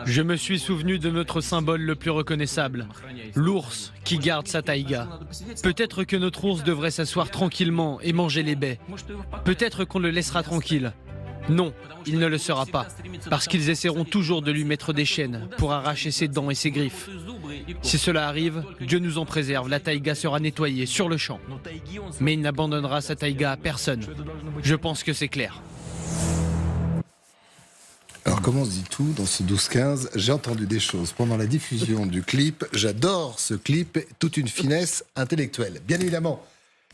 Je me suis souvenu de notre symbole le plus reconnaissable, l'ours qui garde sa taïga. Peut-être que notre ours devrait s'asseoir tranquillement et manger les baies. Peut-être qu'on le laissera tranquille. Non, il ne le sera pas, parce qu'ils essaieront toujours de lui mettre des chaînes pour arracher ses dents et ses griffes. Si cela arrive, Dieu nous en préserve, la taïga sera nettoyée sur le champ. Mais il n'abandonnera sa taïga à personne. Je pense que c'est clair. Alors comment on se dit tout dans ce 12-15 ? J'ai entendu des choses pendant la diffusion du clip. J'adore ce clip, toute une finesse intellectuelle. Bien évidemment,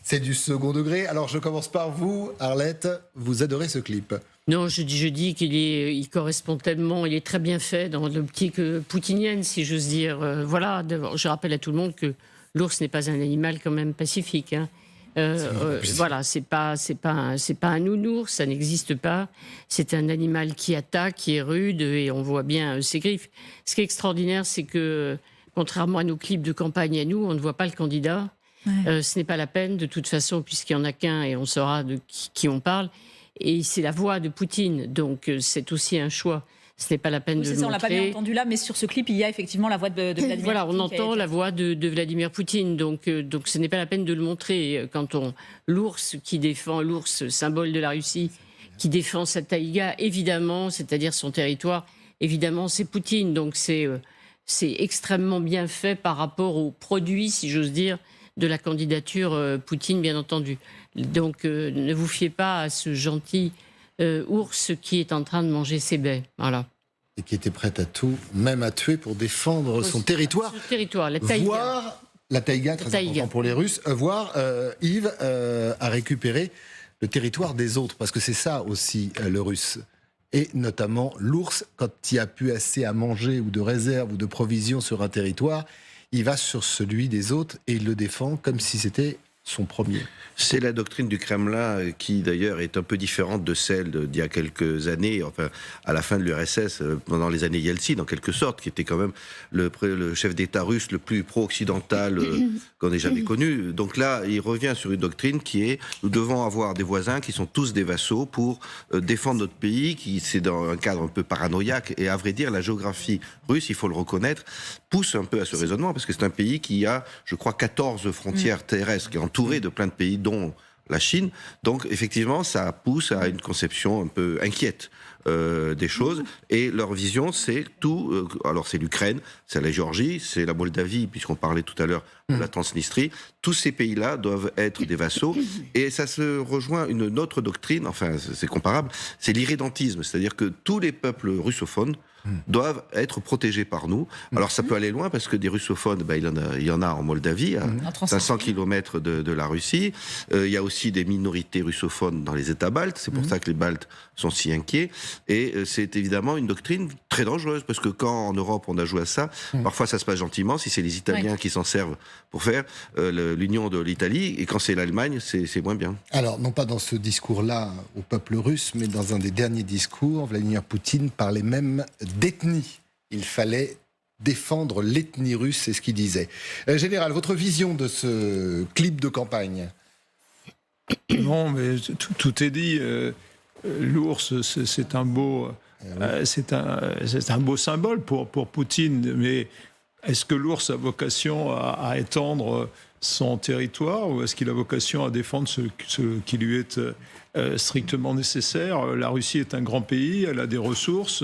c'est du second degré. Alors je commence par vous, Arlette. Vous adorez ce clip ? Non, je dis qu'il correspond tellement, il est très bien fait dans l'optique poutinienne, si j'ose dire. Voilà, je rappelle à tout le monde que l'ours n'est pas un animal quand même pacifique. Hein. Voilà, c'est pas un nounours, ça n'existe pas. C'est un animal qui attaque, qui est rude, et on voit bien ses griffes. Ce qui est extraordinaire, c'est que, contrairement à nos clips de campagne à nous, on ne voit pas le candidat. Ouais. Ce n'est pas la peine, de toute façon, puisqu'il n'y en a qu'un et on saura de qui on parle. Et c'est la voix de Poutine, donc c'est aussi un choix. Ce n'est pas la peine de le montrer. On l'a pas bien entendu là, mais sur ce clip, il y a effectivement la voix de Vladimir Poutine. Voilà, on entend la voix de Vladimir Poutine, donc ce n'est pas la peine de le montrer. Quand l'ours qui défend, l'ours symbole de la Russie, qui défend sa taïga, évidemment, c'est-à-dire son territoire, évidemment, c'est Poutine. Donc c'est extrêmement bien fait par rapport au produit, si j'ose dire, de la candidature Poutine, bien entendu. Donc ne vous fiez pas à ce gentil ours qui est en train de manger ses baies. Voilà. Et qui était prête à tout, même à tuer pour défendre son territoire. Son territoire, la taïga. Voire la taïga, très important pour les Russes, voire Yves à récupérer le territoire des autres, parce que c'est ça aussi le russe. Et notamment l'ours, quand il n'y a plus assez à manger ou de réserves ou de provisions sur un territoire, il va sur celui des autres et il le défend comme si c'était son premier. C'est la doctrine du Kremlin qui d'ailleurs est un peu différente de celle d'il y a quelques années, enfin à la fin de l'URSS, pendant les années Yeltsin en quelque sorte, qui était quand même le chef d'État russe le plus pro-occidental qu'on ait jamais connu. Donc là, il revient sur une doctrine qui est, nous devons avoir des voisins qui sont tous des vassaux pour défendre notre pays, qui c'est dans un cadre un peu paranoïaque, et à vrai dire, la géographie russe, il faut le reconnaître, pousse un peu à ce raisonnement, parce que c'est un pays qui a, je crois, 14 frontières terrestres, qui est entouré de plein de pays, dont la Chine. Donc, effectivement, ça pousse à une conception un peu inquiète des choses. Et leur vision, c'est tout... alors, c'est l'Ukraine, c'est la Géorgie, c'est la Moldavie, puisqu'on parlait tout à l'heure de la Transnistrie. Tous ces pays-là doivent être des vassaux. Et ça se rejoint une autre doctrine, enfin, c'est comparable, c'est l'irrédentisme. C'est-à-dire que tous les peuples russophones doivent être protégés par nous. Alors ça peut aller loin parce que des russophones, il y en a en Moldavie, à 500 km de la Russie. Il y a aussi des minorités russophones dans les États baltes. C'est pour ça que les Baltes sont si inquiets. Et c'est évidemment une doctrine très dangereuse parce que quand en Europe on a joué à ça, parfois ça se passe gentiment si c'est les Italiens qui s'en servent pour faire l'union de l'Italie, et quand c'est l'Allemagne, c'est moins bien. Alors, non pas dans ce discours-là au peuple russe, mais dans un des derniers discours, Vladimir Poutine parlait même d'ethnie. Il fallait défendre l'ethnie russe, c'est ce qu'il disait. Général, votre vision de ce clip de campagne ? Non, mais tout est dit. L'ours, c'est un beau... c'est un beau symbole pour Poutine, mais est-ce que l'ours a vocation à étendre son territoire, ou est-ce qu'il a vocation à défendre ce qui lui est strictement nécessaire ? La Russie est un grand pays, elle a des ressources.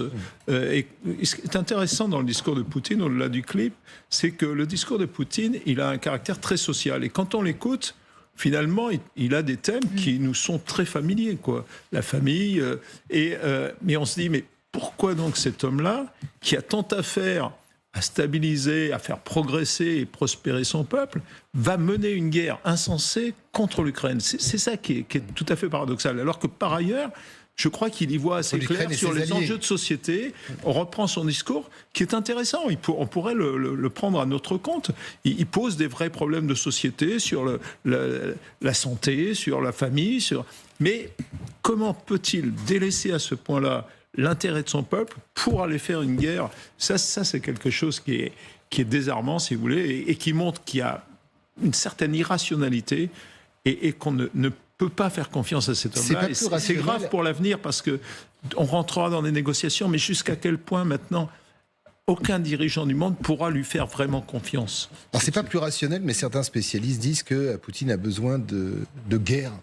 Et ce qui est intéressant dans le discours de Poutine, au-delà du clip, c'est que le discours de Poutine, il a un caractère très social. Et quand on l'écoute, finalement, il a des thèmes qui nous sont très familiers, quoi. La famille, mais on se dit, mais pourquoi donc cet homme-là, qui a tant à faire à stabiliser, à faire progresser et prospérer son peuple, va mener une guerre insensée contre l'Ukraine ? C'est ça qui est tout à fait paradoxal. Alors que par ailleurs, je crois qu'il y voit assez clair sur les enjeux de société. On reprend son discours, qui est intéressant. On pourrait le prendre à notre compte. Il pose des vrais problèmes de société sur la santé, sur la famille. Mais comment peut-il délaisser à ce point-là l'intérêt de son peuple pour aller faire une guerre ? Ça c'est quelque chose qui est désarmant, si vous voulez, et qui montre qu'il y a une certaine irrationalité et qu'on ne peut pas faire confiance à cet homme-là. C'est grave pour l'avenir parce que on rentrera dans des négociations, mais jusqu'à quel point maintenant aucun dirigeant du monde pourra lui faire vraiment confiance. Alors c'est pas plus rationnel, mais certains spécialistes disent que Poutine a besoin de guerre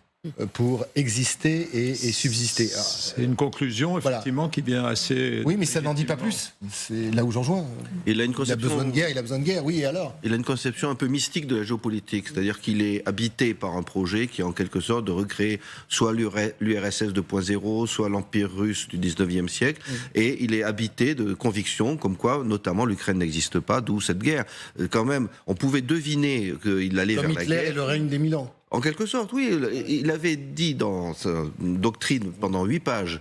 pour exister et subsister. C'est une conclusion, effectivement, qui vient assez... Oui, mais ça n'en dit pas plus. C'est là où j'en joins. Il a besoin de guerre, oui, et alors ? Il a une conception un peu mystique de la géopolitique, c'est-à-dire qu'il est habité par un projet qui est en quelque sorte de recréer soit l'URSS 2.0, soit l'Empire russe du 19e siècle, et il est habité de convictions comme quoi, notamment, l'Ukraine n'existe pas, d'où cette guerre. Quand même, on pouvait deviner qu'il allait vers la guerre. Hitler et le règne des 1000 ans. En quelque sorte, oui. Il avait dit dans sa doctrine pendant 8 pages,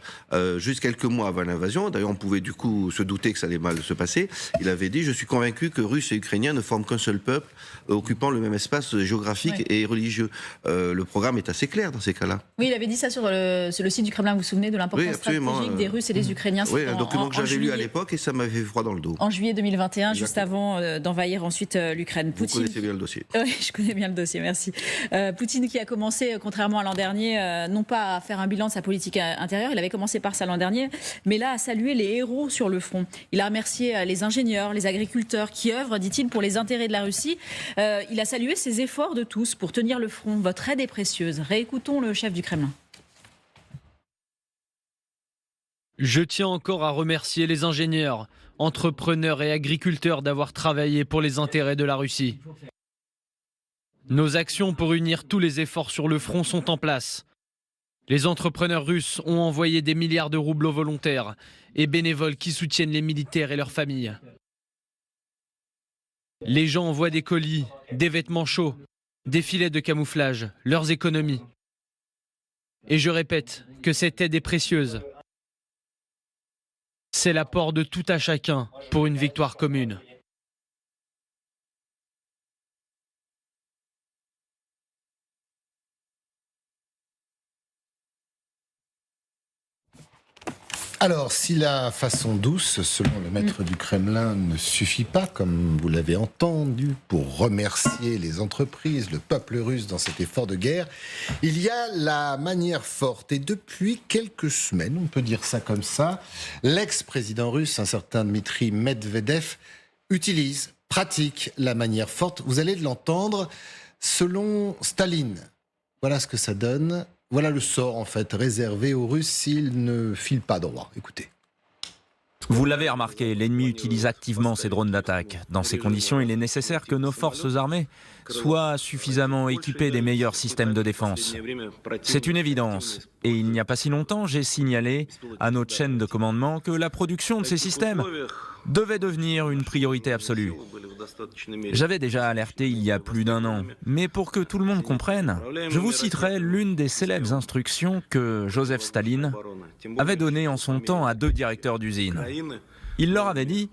juste quelques mois avant l'invasion, d'ailleurs on pouvait du coup se douter que ça allait mal se passer, il avait dit « Je suis convaincu que Russes et Ukrainiens ne forment qu'un seul peuple, occupant le même espace géographique et religieux. » Le programme est assez clair dans ces cas-là. Oui, il avait dit ça sur le site du Kremlin, vous vous souvenez de l'importance stratégique des Russes et des Ukrainiens. Oui, un document que j'avais lu à l'époque et ça m'avait fait froid dans le dos. En juillet 2021, juste avant d'envahir ensuite l'Ukraine. Vous connaissez bien le dossier. Oui, je connais bien le dossier, merci. Poutine qui a commencé, contrairement à l'an dernier, non pas à faire un bilan de sa politique intérieure, il avait commencé par ça l'an dernier, mais là à saluer les héros sur le front. Il a remercié les ingénieurs, les agriculteurs qui œuvrent, dit-il, pour les intérêts de la Russie. Il a salué ces efforts de tous pour tenir le front. Votre aide est précieuse. Réécoutons le chef du Kremlin. Je tiens encore à remercier les ingénieurs, entrepreneurs et agriculteurs d'avoir travaillé pour les intérêts de la Russie. Nos actions pour unir tous les efforts sur le front sont en place. Les entrepreneurs russes ont envoyé des milliards de roubles aux volontaires et bénévoles qui soutiennent les militaires et leurs familles. Les gens envoient des colis, des vêtements chauds, des filets de camouflage, leurs économies. Et je répète que cette aide est précieuse. C'est l'apport de tout à chacun pour une victoire commune. Alors, si la façon douce, selon le maître du Kremlin, ne suffit pas, comme vous l'avez entendu, pour remercier les entreprises, le peuple russe dans cet effort de guerre, il y a la manière forte. Et depuis quelques semaines, on peut dire ça comme ça, l'ex-président russe, un certain Dmitri Medvedev, pratique la manière forte. Vous allez l'entendre, selon Staline. Voilà ce que ça donne. Voilà le sort, en fait, réservé aux Russes s'ils ne filent pas droit. Écoutez. Vous l'avez remarqué, l'ennemi utilise activement ses drones d'attaque. Dans ces conditions, il est nécessaire que nos forces armées soient suffisamment équipées des meilleurs systèmes de défense. C'est une évidence. Et il n'y a pas si longtemps, j'ai signalé à notre chaîne de commandement que la production de ces systèmes devait devenir une priorité absolue. J'avais déjà alerté il y a plus d'1 an, mais pour que tout le monde comprenne, je vous citerai l'une des célèbres instructions que Joseph Staline avait données en son temps à 2 directeurs d'usine. Il leur avait dit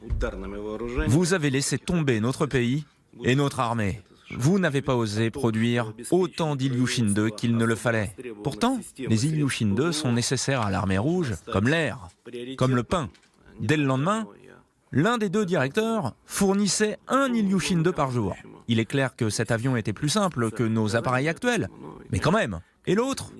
« Vous avez laissé tomber notre pays et notre armée. Vous n'avez pas osé produire autant d'Ilyushin II qu'il ne le fallait. Pourtant, les Ilyushin II sont nécessaires à l'armée rouge, comme l'air, comme le pain. Dès le lendemain, l'un des 2 directeurs fournissait 1 Ilyushin II par jour. Il est clair que cet avion était plus simple que nos appareils actuels, mais quand même. Et l'autre,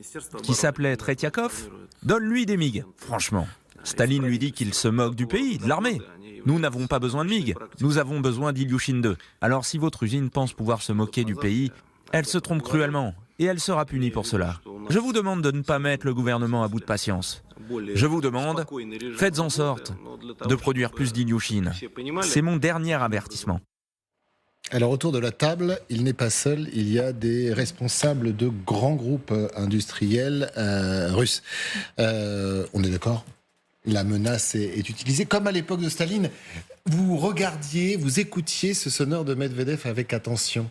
qui s'appelait Tretiakov, donne lui des MiG. Franchement, Staline lui dit qu'il se moque du pays, de l'armée. Nous n'avons pas besoin de MiG, nous avons besoin d'Ilyushin II. Alors si votre usine pense pouvoir se moquer du pays, elle se trompe cruellement, et elle sera punie pour cela. Je vous demande de ne pas mettre le gouvernement à bout de patience. Je vous demande, faites en sorte de produire plus d'Ilyushin. C'est mon dernier avertissement. Alors autour de la table, il n'est pas seul, il y a des responsables de grands groupes industriels russes. On est d'accord ? La menace est utilisée, comme à l'époque de Staline. Vous regardiez, vous écoutiez ce sonneur de Medvedev avec attention.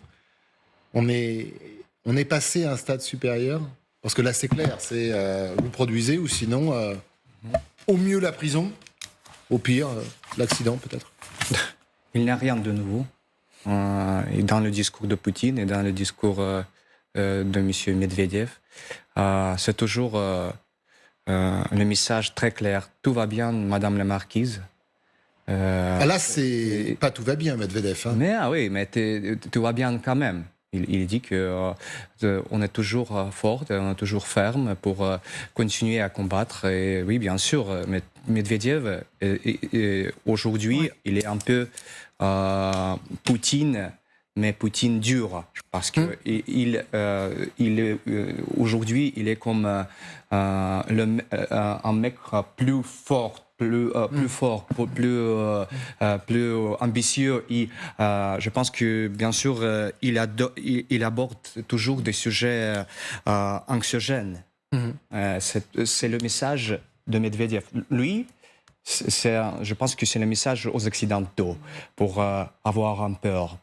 On est passé à un stade supérieur ? Parce que là, c'est clair, c'est vous produisez ou sinon, au mieux la prison, au pire, l'accident peut-être. Il n'y a rien de nouveau. Et dans le discours de Poutine et dans le discours de M. Medvedev, c'est toujours le message très clair. Tout va bien, Madame la Marquise. Là, c'est pas tout va bien, Medvedev. Hein. Mais oui, mais tout va bien quand même. Il dit que on est toujours fort, on est toujours ferme pour continuer à combattre. Et oui, bien sûr, Medvedev, aujourd'hui, il est un peu Poutine, mais Poutine dur, parce que aujourd'hui, il est comme un mec plus fort. Plus fort, plus ambitieux. Et je pense que, bien sûr, il aborde toujours des sujets anxiogènes. C'est le message de Medvedev. Lui, je pense que c'est le message aux Occidentaux pour avoir un peur.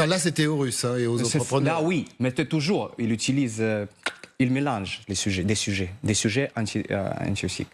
Là, c'était aux Russes et aux entrepreneurs. Là, oui, mais toujours, il mélange des sujets anti-russiques.